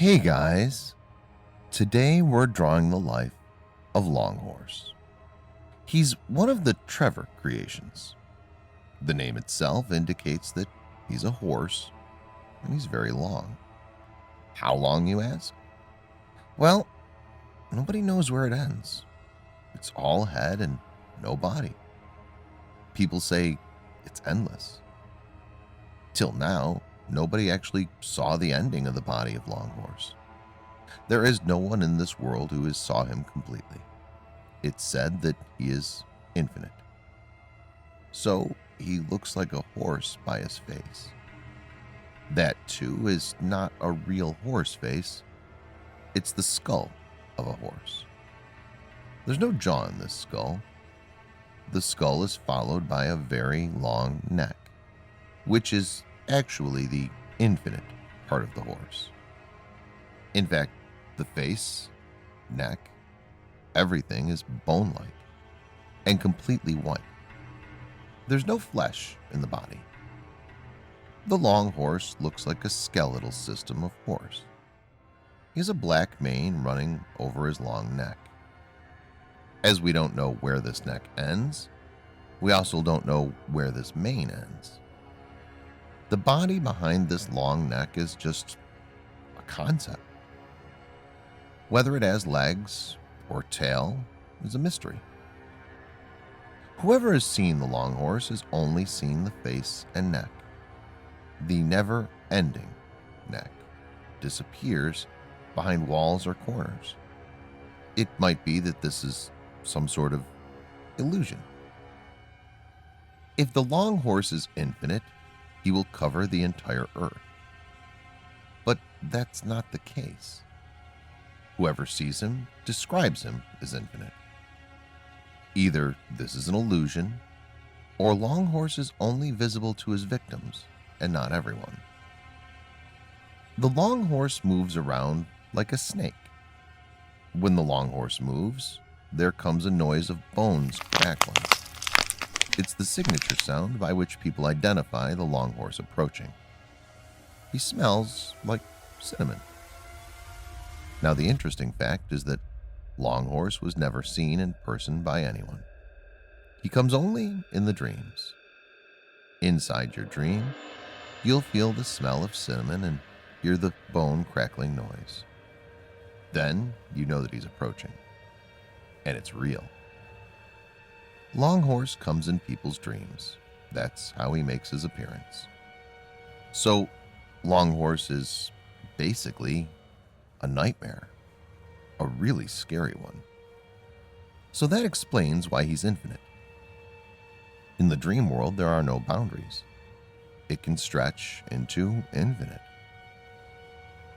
Hey guys, today we're drawing the life of Longhorse. He's one of the Trevor creations. The name itself indicates that he's a horse and he's very long. How long, you ask? Well, nobody knows where it ends. It's all head and no body. People say it's endless. Till now, nobody actually saw the ending of the body of Longhorse. There is no one in this world who has saw him completely. It's said that he is infinite. So he looks like a horse by his face. That too is not a real horse face. It's the skull of a horse. There's no jaw in this skull. The skull is followed by a very long neck, which is actually the infinite part of the horse. In fact, the face, neck, everything is bone-like and completely white. There's no flesh in the body. The long horse looks like a skeletal system of horse. He has a black mane running over his long neck. As we don't know where this neck ends, we also don't know where this mane ends. The body behind this long neck is just a concept. Whether it has legs or tail is a mystery. Whoever has seen the long horse has only seen the face and neck. The never-ending neck disappears behind walls or corners. It might be that this is some sort of illusion. If the long horse is infinite, he will cover the entire earth. But that's not the case. Whoever sees him describes him as infinite. Either this is an illusion, or Longhorse is only visible to his victims and not everyone. The long horse moves around like a snake. When the long horse moves, there comes a noise of bones crackling. It's the signature sound by which people identify the long horse approaching. He smells like cinnamon. Now, the interesting fact is that Longhorse was never seen in person by anyone. He comes only in the dreams. Inside your dream, you'll feel the smell of cinnamon and hear the bone crackling noise. Then you know that he's approaching, and it's real. Longhorse comes in people's dreams. That's how he makes his appearance. So, Longhorse is basically a nightmare, a really scary one. So that explains why he's infinite. In the dream world, there are no boundaries. It can stretch into infinite.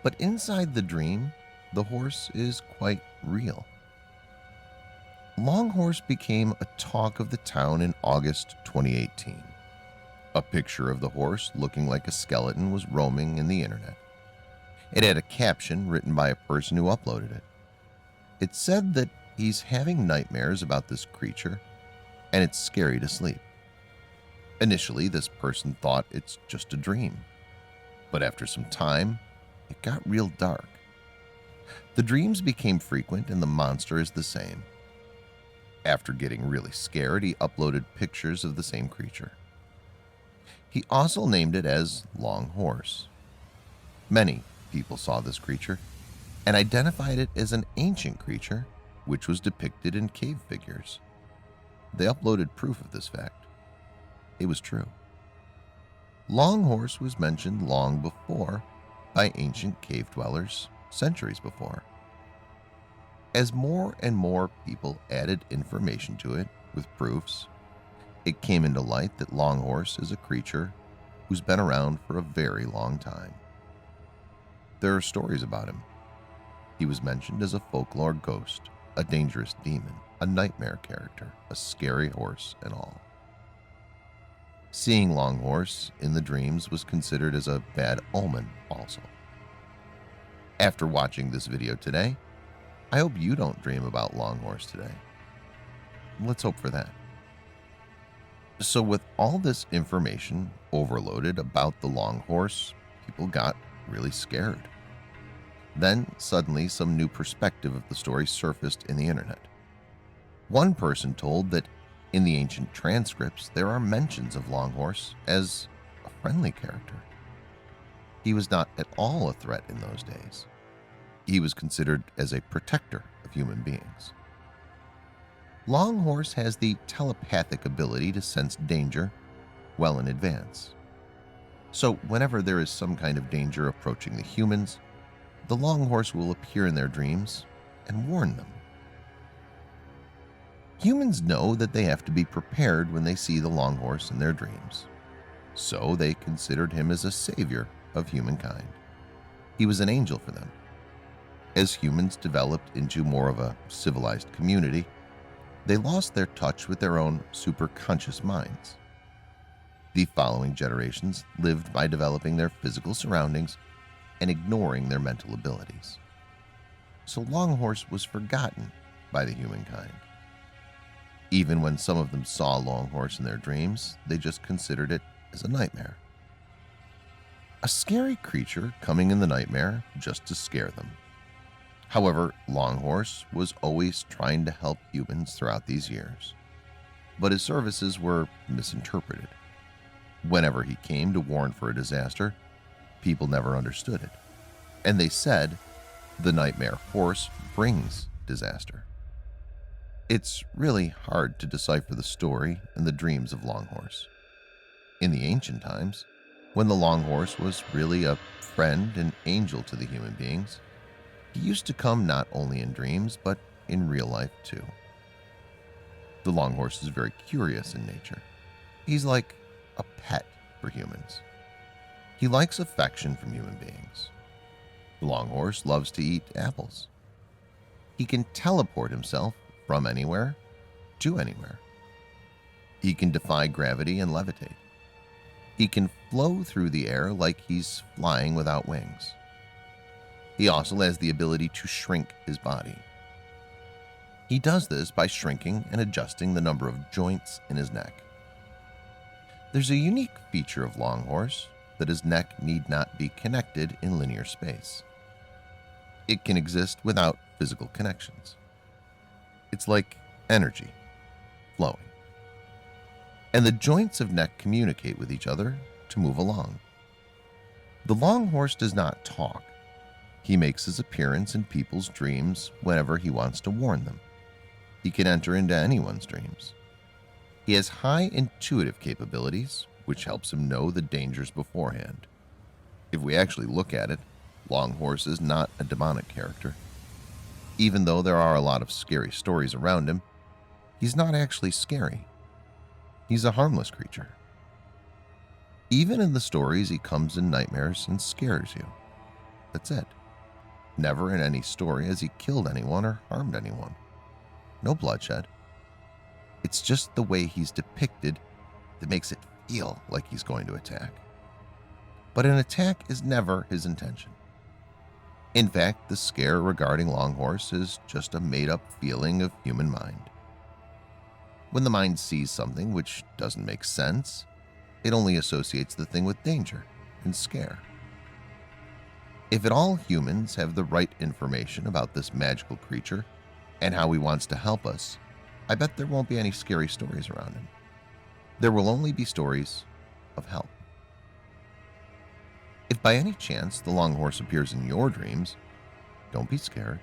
But inside the dream, the horse is quite real. Longhorse became a talk of the town in August 2018. A picture of the horse looking like a skeleton was roaming in the internet. It had a caption written by a person who uploaded it. It said that he's having nightmares about this creature and it's scary to sleep. Initially, this person thought it's just a dream, but after some time, it got real dark. The dreams became frequent and the monster is the same. After getting really scared, he uploaded pictures of the same creature. He also named it as Longhorse. Many people saw this creature and identified it as an ancient creature which was depicted in cave figures. They uploaded proof of this fact. It was true. Longhorse was mentioned long before by ancient cave dwellers centuries before. As more and more people added information to it with proofs, it came into light that Longhorse is a creature who's been around for a very long time. There are stories about him. He was mentioned as a folklore ghost, a dangerous demon, a nightmare character, a scary horse, and all. Seeing Longhorse in the dreams was considered as a bad omen also. After watching this video today, I hope you don't dream about Longhorse today. Let's hope for that. So with all this information overloaded about the long horse, people got really scared. Then, suddenly, some new perspective of the story surfaced in the internet. One person told that in the ancient transcripts there are mentions of Longhorse as a friendly character. He was not at all a threat in those days. He was considered as a protector of human beings. Longhorse has the telepathic ability to sense danger well in advance. So whenever there is some kind of danger approaching the humans, the Longhorse will appear in their dreams and warn them. Humans know that they have to be prepared when they see the Longhorse in their dreams, so they considered him as a savior of humankind. He was an angel for them. As humans developed into more of a civilized community, they lost their touch with their own superconscious minds. The following generations lived by developing their physical surroundings and ignoring their mental abilities. So Longhorse was forgotten by the humankind. Even when some of them saw Longhorse in their dreams, they just considered it as a nightmare. A scary creature coming in the nightmare just to scare them. However, Longhorse was always trying to help humans throughout these years, but his services were misinterpreted. Whenever he came to warn for a disaster, people never understood it, and they said the nightmare horse brings disaster. It's really hard to decipher the story and the dreams of Longhorse. In the ancient times, when the Longhorse was really a friend and angel to the human beings, he used to come not only in dreams, but in real life too. The Longhorse is very curious in nature. He's like a pet for humans. He likes affection from human beings. The Longhorse loves to eat apples. He can teleport himself from anywhere to anywhere. He can defy gravity and levitate. He can flow through the air like he's flying without wings. He also has the ability to shrink his body. He does this by shrinking and adjusting the number of joints in his neck. There's a unique feature of Longhorse that his neck need not be connected in linear space. It can exist without physical connections. It's like energy flowing. And the joints of neck communicate with each other to move along. The Longhorse does not talk. He makes his appearance in people's dreams whenever he wants to warn them. He can enter into anyone's dreams. He has high intuitive capabilities, which helps him know the dangers beforehand. If we actually look at it, Longhorse is not a demonic character. Even though there are a lot of scary stories around him, he's not actually scary. He's a harmless creature. Even in the stories, he comes in nightmares and scares you. That's it. Never in any story has he killed anyone or harmed anyone. No bloodshed. It's just the way he's depicted that makes it feel like he's going to attack. But an attack is never his intention. In fact, the scare regarding Longhorse is just a made-up feeling of human mind. When the mind sees something which doesn't make sense, it only associates the thing with danger and scare. If all humans have the right information about this magical creature and how he wants to help us, I bet there won't be any scary stories around him. There will only be stories of help. If by any chance the Longhorse appears in your dreams, don't be scared.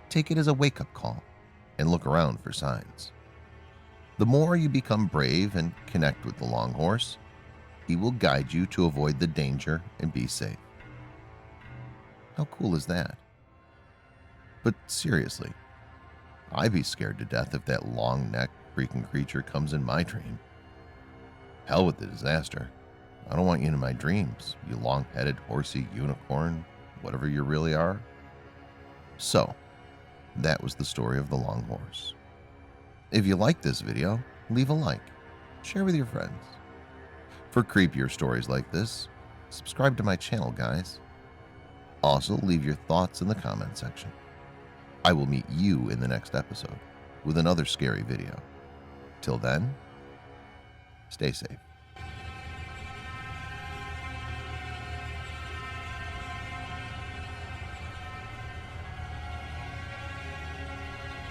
Take it as a wake-up call and look around for signs. The more you become brave and connect with the Longhorse, he will guide you to avoid the danger and be safe. How cool is that? But seriously, I'd be scared to death if that long-necked freaking creature comes in my dream. Hell with the disaster. I don't want you in my dreams, you long-headed, horsey unicorn, whatever you really are. So, that was the story of the Longhorse. If you liked this video, leave a like, share with your friends. For creepier stories like this, subscribe to my channel, guys. Also, leave your thoughts in the comment section. I will meet you in the next episode with another scary video. Till then, stay safe.